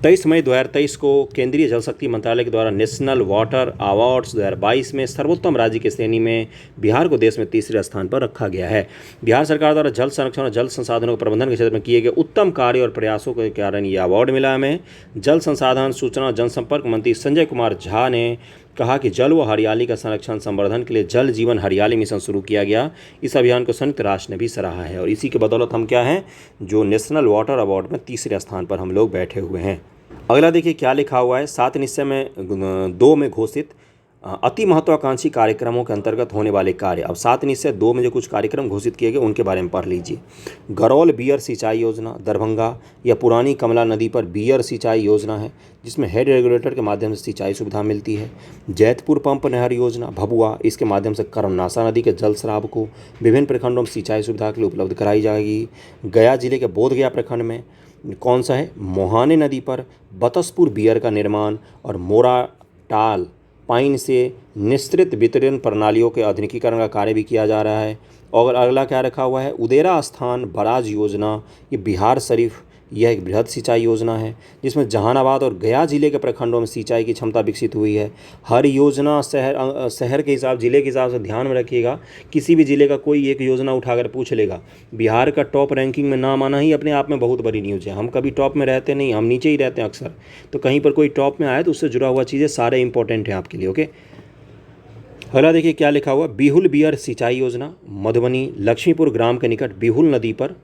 23 मई 2023 को केंद्रीय जल शक्ति मंत्रालय के द्वारा नेशनल वाटर अवार्ड्स 2022 में सर्वोत्तम राज्य की श्रेणी में बिहार को देश में तीसरे स्थान पर रखा गया है। बिहार सरकार द्वारा जल संरक्षण और जल संसाधनों के प्रबंधन के क्षेत्र में किए गए उत्तम कार्य और प्रयासों के कारण ये अवार्ड मिला हमें। जल संसाधन सूचना और जनसंपर्क मंत्री संजय कुमार झा ने कहा कि जल व हरियाली का संरक्षण संवर्धन के लिए जल जीवन हरियाली मिशन शुरू किया गया। इस अभियान को संयुक्त राष्ट्र ने भी सराहा है और इसी के बदौलत हम क्या हैं, जो नेशनल वाटर अवार्ड में तीसरे स्थान पर हम लोग बैठे हुए हैं। अगला देखिए क्या लिखा हुआ है। 7 निश्चय में 2 में घोषित अति महत्वाकांक्षी कार्यक्रमों के अंतर्गत होने वाले कार्य। अब 7 निश्चय 2 में जो कुछ कार्यक्रम घोषित किए गए उनके बारे में पढ़ लीजिए। गरौल बियर सिंचाई योजना दरभंगा या पुरानी कमला नदी पर बियर सिंचाई योजना है जिसमें हेड रेगुलेटर के माध्यम से सिंचाई सुविधा मिलती है। जैतपुर पंप नहर योजना भभुआ, इसके माध्यम से कर्मनाशा नदी के जल स्राव को विभिन्न प्रखंडों में सिंचाई सुविधा के लिए उपलब्ध कराई जाएगी। गया जिले के बोधगया प्रखंड में कौन सा है, मोहाने नदी पर बतसपुर बियर का निर्माण और मोराटाल पाइन से निश्चित वितरण प्रणालियों के आधुनिकीकरण का कार्य भी किया जा रहा है। और अगला क्या रखा हुआ है, उदेरा स्थान बराज योजना, ये बिहार शरीफ, यह एक बृहद सिंचाई योजना है जिसमें जहानाबाद और गया जिले के प्रखंडों में सिंचाई की क्षमता विकसित हुई है। हर योजना शहर के हिसाब, जिले के हिसाब से ध्यान में रखिएगा। किसी भी जिले का कोई एक योजना उठाकर पूछ लेगा, बिहार का टॉप रैंकिंग में नाम आना ही अपने आप में बहुत बड़ी न्यूज़ है। हम कभी टॉप में रहते नहीं, हम नीचे ही रहते हैं अक्सर। तो कहीं पर कोई टॉप में आए तो उससे जुड़ा हुआ चीज़ें सारे इंपॉर्टेंट हैं आपके लिए। ओके, अगला देखिए क्या लिखा हुआ, बिहुल बियर सिंचाई योजना मधुबनी लक्ष्मीपुर ग्राम के निकट बिहुल नदी पर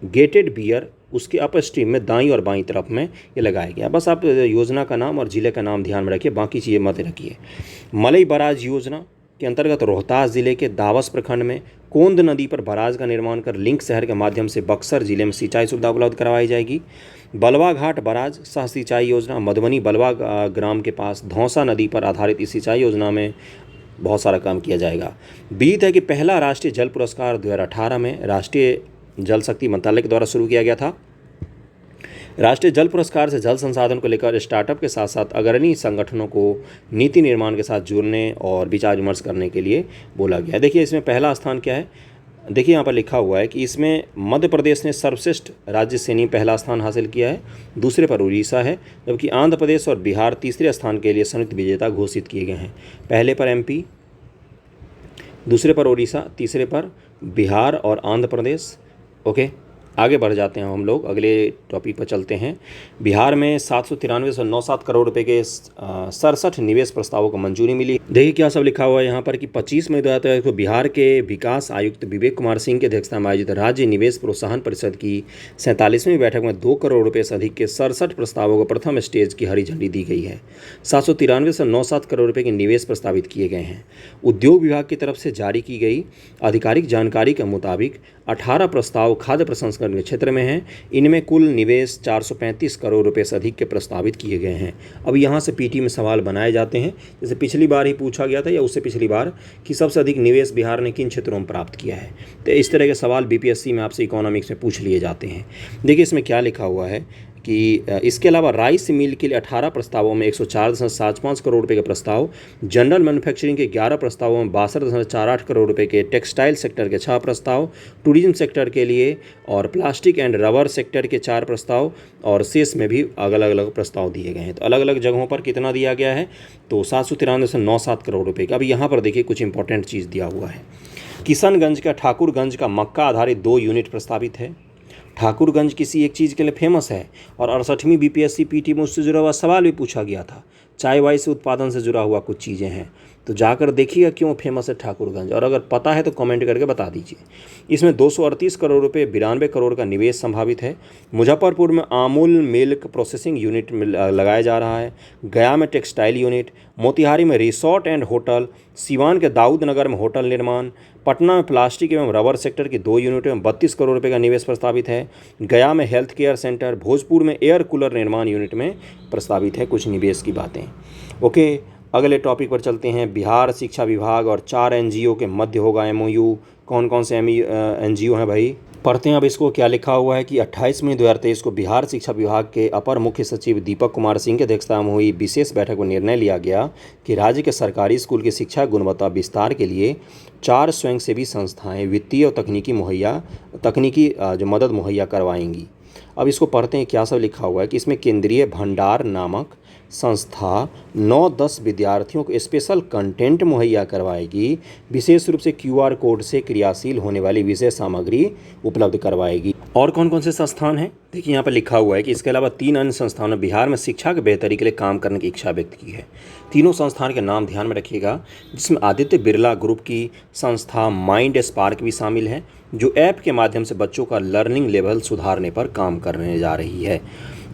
गेटेड बियर, उसके अपस्ट्रीम में दाईं और बाईं तरफ में ये लगाया गया। बस आप योजना का नाम और जिले का नाम ध्यान में रखिए, बाकी चीज़ें मत रखिए। मलई बराज योजना के अंतर्गत रोहतास जिले के दावस प्रखंड में कोंद नदी पर बराज का निर्माण कर लिंक शहर के माध्यम से बक्सर जिले में सिंचाई सुविधा उपलब्ध करवाई जाएगी। बलवा घाट बराज सह सिंचाई योजना मधुबनी बलवा ग्राम के पास धौंसा नदी पर आधारित इस सिंचाई योजना में बहुत सारा काम किया जाएगा। विदित है कि पहला राष्ट्रीय जल पुरस्कार 2018 में राष्ट्रीय जल शक्ति मंत्रालय के द्वारा शुरू किया गया था। राष्ट्रीय जल पुरस्कार से जल संसाधन को लेकर स्टार्टअप के साथ साथ अग्रणी संगठनों को नीति निर्माण के साथ जुड़ने और विचार विमर्श करने के लिए बोला गया। देखिए इसमें पहला स्थान क्या है, देखिए यहाँ पर लिखा हुआ है कि इसमें मध्य प्रदेश ने सर्वश्रेष्ठ राज्य श्रेणी पहला स्थान हासिल किया है, दूसरे पर उड़ीसा है, जबकि आंध्र प्रदेश और बिहार तीसरे स्थान के लिए संयुक्त विजेता घोषित किए गए हैं। पहले पर MP, दूसरे पर उड़ीसा, तीसरे पर बिहार और आंध्र प्रदेश। ओके, आगे बढ़ जाते हैं हम लोग, अगले टॉपिक पर चलते हैं। बिहार में 793.97 करोड़ रुपए के 67 निवेश प्रस्तावों को मंजूरी मिली। देखिए क्या सब लिखा हुआ है यहाँ पर कि 25 मई 2023 को बिहार के विकास आयुक्त विवेक कुमार सिंह की अध्यक्षता में आयोजित राज्य निवेश प्रोत्साहन परिषद की 47वीं बैठक में 2 करोड़ रुपये से अधिक के 67 प्रस्तावों को प्रथम स्टेज की हरी झंडी दी गई है। 793.97 करोड़ रुपये के निवेश प्रस्तावित किए गए हैं। उद्योग विभाग की तरफ से जारी की गई आधिकारिक जानकारी के मुताबिक 18 प्रस्ताव खाद्य प्रसंस्करण के क्षेत्र में हैं। इनमें कुल निवेश 435 करोड़ रुपए से अधिक के प्रस्तावित किए गए हैं। अब यहाँ से पीटी में सवाल बनाए जाते हैं, जैसे पिछली बार ही पूछा गया था या उससे पिछली बार, कि सबसे अधिक निवेश बिहार ने किन क्षेत्रों में प्राप्त किया है। तो इस तरह के सवाल बीपीएससी में आपसे इकोनॉमिक्स में पूछ लिए जाते हैं। देखिए इसमें क्या लिखा हुआ है कि इसके अलावा राइस मिल के लिए 18 प्रस्तावों में 104.75 करोड़ रुपए के प्रस्ताव, जनरल मैन्युफैक्चरिंग के 11 प्रस्तावों में 62.48 करोड़ रुपए के, टेक्सटाइल सेक्टर के 6 प्रस्ताव, टूरिज्म सेक्टर के लिए और प्लास्टिक एंड रबर सेक्टर के 4 प्रस्ताव, और शेष में भी अलग अलग प्रस्ताव दिए गए हैं। तो अलग अलग जगहों पर कितना दिया गया है, तो 793.97 करोड़ रुपये का। अब यहाँ पर देखिए कुछ इंपॉर्टेंट चीज़ दिया हुआ है। किशनगंज का ठाकुरगंज का मक्का आधारित 2 यूनिट प्रस्तावित है। ठाकुरगंज किसी एक चीज़ के लिए फेमस है और 68वीं बीपीएससी पीटी में उससे जुड़ा हुआ सवाल भी पूछा गया था। चाय वाय से उत्पादन से जुड़ा हुआ कुछ चीज़ें हैं, तो जाकर देखिएगा क्यों फेमस है ठाकुरगंज, और अगर पता है तो कमेंट करके बता दीजिए। इसमें 238 करोड़ रुपए 92 करोड़ का निवेश संभावित है। मुजफ्फरपुर में अमूल मिल्क प्रोसेसिंग यूनिट लगाया जा रहा है। गया में टेक्सटाइल यूनिट, मोतिहारी में रिसोर्ट एंड होटल, सीवान के दाऊद नगर में होटल निर्माण, पटना में प्लास्टिक एवं रबर सेक्टर की 2 यूनिटों में 32 करोड़ रुपए का निवेश प्रस्तावित है। गया में हेल्थ केयर सेंटर, भोजपुर में एयर कूलर निर्माण यूनिट में प्रस्तावित है कुछ निवेश की बातें। ओके, अगले टॉपिक पर चलते हैं। बिहार शिक्षा विभाग और 4 एनजीओ के मध्य होगा एमओयू। कौन कौन से एनजीओ हैं भाई, पढ़ते हैं अब इसको। क्या लिखा हुआ है कि 28 मई 2023 को बिहार शिक्षा विभाग के अपर मुख्य सचिव दीपक कुमार सिंह की अध्यक्षता में हुई विशेष बैठक में निर्णय लिया गया कि राज्य के सरकारी स्कूल की शिक्षा गुणवत्ता विस्तार के लिए 4 स्वयंसेवी संस्थाएं वित्तीय और तकनीकी जो मदद मुहैया करवाएंगी। अब इसको पढ़ते हैं क्या सब लिखा हुआ है कि इसमें केंद्रीय भंडार नामक संस्था 9-10 विद्यार्थियों को स्पेशल कंटेंट मुहैया करवाएगी। विशेष रूप से क्यूआर कोड से क्रियाशील होने वाली विशेष सामग्री उपलब्ध करवाएगी। और कौन कौन से संस्थान हैं, देखिए यहाँ पर लिखा हुआ है कि इसके अलावा 3 अन्य संस्थानों ने बिहार में शिक्षा की बेहतरी के लिए काम करने की इच्छा व्यक्त की है। तीनों संस्थान के नाम ध्यान में रखिएगा, जिसमें आदित्य बिरला ग्रुप की संस्था माइंड स्पार्क भी शामिल है, जो ऐप के माध्यम से बच्चों का लर्निंग लेवल सुधारने पर काम करने जा रही है।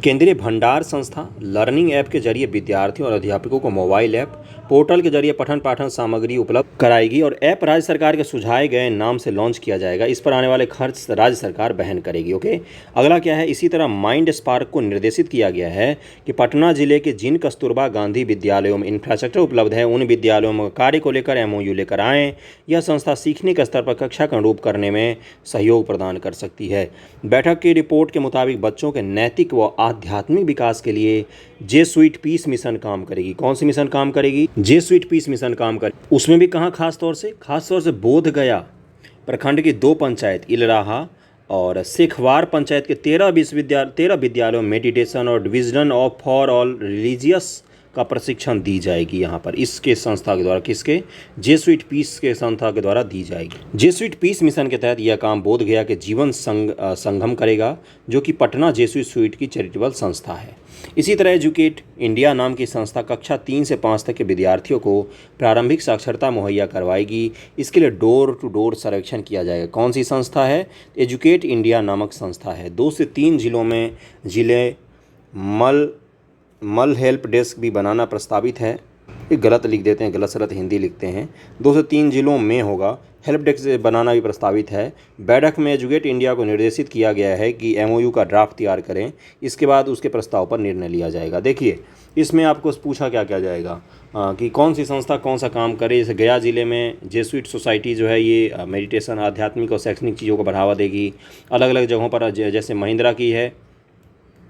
केंद्रीय भंडार संस्था लर्निंग ऐप के जरिए विद्यार्थियों और अध्यापकों को मोबाइल ऐप पोर्टल के जरिए पठन पाठन सामग्री उपलब्ध कराएगी, और ऐप राज्य सरकार के सुझाए गए नाम से लॉन्च किया जाएगा। इस पर आने वाले खर्च राज्य सरकार वहन करेगी। ओके, अगला क्या है, इसी तरह माइंड स्पार्क को निर्देशित किया गया है कि पटना जिले के जिन कस्तूरबा गांधी विद्यालयों में इंफ्रास्ट्रक्चर उपलब्ध है, उन विद्यालयों में कार्य को लेकर एमओयू लेकर आएँ। यह संस्था सीखने के स्तर पर कक्षा का अनुरूप करने में सहयोग प्रदान कर सकती है। बैठक की रिपोर्ट के मुताबिक बच्चों के नैतिक व आध्यात्मिक विकास के लिए जेसुइट पीस मिशन काम करेगी। कौन सी मिशन काम करेगी, जेसुइट पीस मिशन काम करेगी। उसमें भी कहाँ खास तौर से बोध गया प्रखंड की 2 पंचायत इलराहा और शेखवार पंचायत के 13 विद्यालयों में मेडिटेशन और Wisden of for all religious का प्रशिक्षण दी जाएगी। यहाँ पर इसके संस्था के द्वारा, किसके, जेसुइट पीस के संस्था के द्वारा दी जाएगी। जेसुइट पीस मिशन के तहत यह काम बोध गया के जीवन संगम करेगा, जो कि पटना जेसुइट की चैरिटेबल संस्था है। इसी तरह एजुकेट इंडिया नाम की संस्था कक्षा 3 से 5 तक के विद्यार्थियों को प्रारंभिक साक्षरता मुहैया करवाएगी। इसके लिए डोर टू डोर सर्वेक्षण किया जाएगा। कौन सी संस्था है, एजुकेट इंडिया नामक संस्था है। 2 से 3 जिलों में मल हेल्प डेस्क भी बनाना प्रस्तावित है। ये गलत लिख देते हैं, गलत सलत हिंदी लिखते हैं। 2 से 3 जिलों में होगा, हेल्प डेस्क बनाना भी प्रस्तावित है। बैठक में एजुकेट इंडिया को निर्देशित किया गया है कि एमओयू का ड्राफ्ट तैयार करें, इसके बाद उसके प्रस्ताव पर निर्णय लिया जाएगा। देखिए इसमें आपको पूछा क्या क्या जाएगा कि कौन सी संस्था कौन सा काम करे। जैसे गया जिले में जेसुइट सोसाइटी जो है ये मेडिटेशन, आध्यात्मिक और शैक्षणिक चीज़ों को बढ़ावा देगी। अलग अलग जगहों पर जैसे महिंद्रा की है,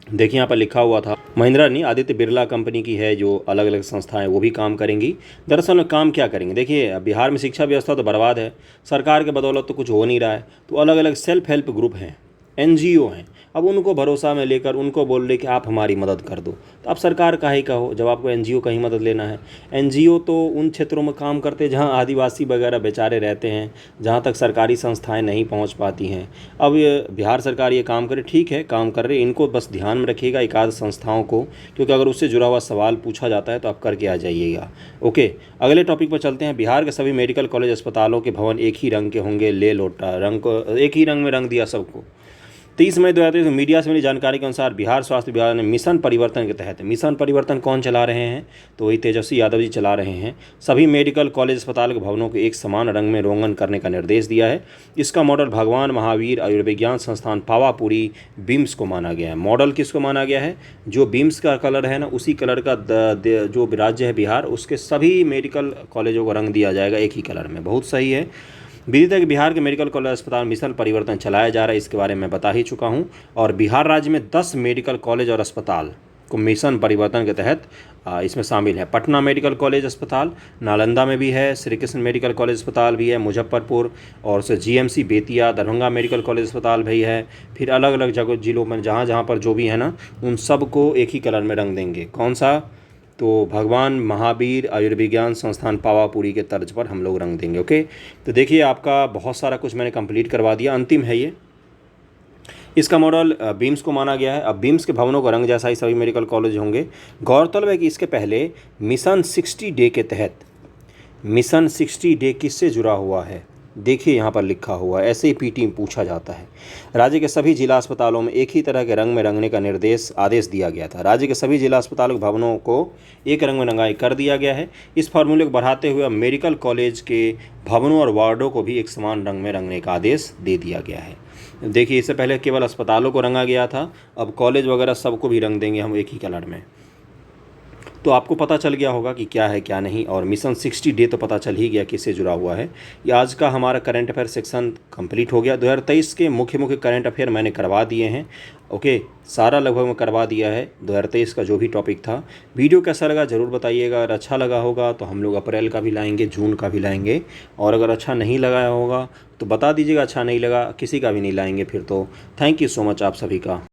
देखिए यहाँ पर लिखा हुआ था, महिंद्रा नहीं आदित्य बिरला कंपनी की है, जो अलग अलग संस्थाएं वो भी काम करेंगी। दरअसल काम क्या करेंगे, देखिए बिहार में शिक्षा व्यवस्था तो बर्बाद है, सरकार के बदौलत तो कुछ हो नहीं रहा है, तो अलग अलग सेल्फ हेल्प ग्रुप हैं एनजीओ हैं, अब उनको भरोसा में लेकर उनको बोल रहे कि आप हमारी मदद कर दो, तो आप सरकार काहे का हो जब आपको एनजीओ का ही मदद लेना है। एनजीओ तो उन क्षेत्रों में काम करते हैं जहाँ आदिवासी वगैरह बेचारे रहते हैं, जहाँ तक सरकारी संस्थाएं नहीं पहुँच पाती हैं। अब ये बिहार सरकार ये काम करे, ठीक है काम कर रही है, इनको बस ध्यान में रखिएगा एक आध संस्थाओं को, क्योंकि अगर उससे जुड़ा हुआ सवाल पूछा जाता है तो आप करके आ जाइएगा। ओके, अगले टॉपिक पर चलते हैं। बिहार के सभी मेडिकल कॉलेज अस्पतालों के भवन एक ही रंग के होंगे, ले लोटा रंग को एक ही रंग में रंग दिया सबको। 30 मई 2023 मीडिया से मिली जानकारी के अनुसार बिहार स्वास्थ्य विभाग ने मिशन परिवर्तन के तहत, मिशन परिवर्तन कौन चला रहे हैं, तो वही तेजस्वी यादव जी चला रहे हैं, सभी मेडिकल कॉलेज अस्पताल के भवनों को एक समान रंग में रोगन करने का निर्देश दिया है। इसका मॉडल भगवान महावीर आयुर्विज्ञान संस्थान पावापुरी बिम्स को माना गया है। मॉडल किसको माना गया है, जो बिम्स का कलर है ना, उसी कलर का जो राज्य है बिहार, उसके सभी मेडिकल कॉलेजों को रंग दिया जाएगा एक ही कलर में। बहुत सही है। विदित है कि बिहार के मेडिकल कॉलेज अस्पताल मिशन परिवर्तन चलाया जा रहा है, इसके बारे में बता ही चुका हूं। और बिहार राज्य में 10 मेडिकल कॉलेज और अस्पताल को मिशन परिवर्तन के तहत इसमें शामिल है। पटना मेडिकल कॉलेज अस्पताल, नालंदा में भी है, श्री कृष्ण मेडिकल कॉलेज अस्पताल भी है, मुजफ्फरपुर और से GMC Bettiah, Darbhanga medical college अस्पताल भी है। फिर अलग अलग जगह जिलों में जहाँ जहाँ पर जो भी है ना, उन सब को एक ही कलर में रंग देंगे। कौन सा, तो भगवान महावीर आयुर्विज्ञान संस्थान पावापुरी के तर्ज पर हम लोग रंग देंगे। ओके, तो देखिए आपका बहुत सारा कुछ मैंने कंप्लीट करवा दिया, अंतिम है ये। इसका मॉडल बीम्स को माना गया है। अब बीम्स के भवनों का रंग जैसा ही सभी मेडिकल कॉलेज होंगे। गौरतलब है कि इसके पहले मिशन 60 डे के तहत, मिशन 60 डे किससे जुड़ा हुआ है, देखिए यहाँ पर लिखा हुआ है, ऐसे ही पीटी में पूछा जाता है। राज्य के सभी जिला अस्पतालों में एक ही तरह के रंग में रंगने का आदेश दिया गया था। राज्य के सभी जिला अस्पतालों के भवनों को एक रंग में रंगाई कर दिया गया है। इस फार्मूले को बढ़ाते हुए मेडिकल कॉलेज के भवनों और वार्डों को भी एक समान रंग में रंगने का आदेश दे दिया गया है। देखिए, इससे पहले केवल अस्पतालों को रंगा गया था, अब कॉलेज वगैरह सबको भी रंग देंगे हम एक ही कलर में। तो आपको पता चल गया होगा कि क्या है क्या नहीं, और मिशन 60 डे तो पता चल ही गया किससे जुड़ा हुआ है। ये आज का हमारा करंट अफेयर सेक्शन कंप्लीट हो गया। 2023 के मुख्य करंट अफेयर मैंने करवा दिए हैं। ओके, सारा लगभग मैं करवा दिया है 2023 का जो भी टॉपिक था। वीडियो कैसा लगा ज़रूर बताइएगा। अगर अच्छा लगा होगा तो हम लोग अप्रैल का भी लाएंगे, जून का भी लाएंगे, और अगर अच्छा नहीं लगा होगा तो बता दीजिएगा, अच्छा नहीं लगा, किसी का भी नहीं लाएंगे फिर तो। थैंक यू सो मच आप सभी का।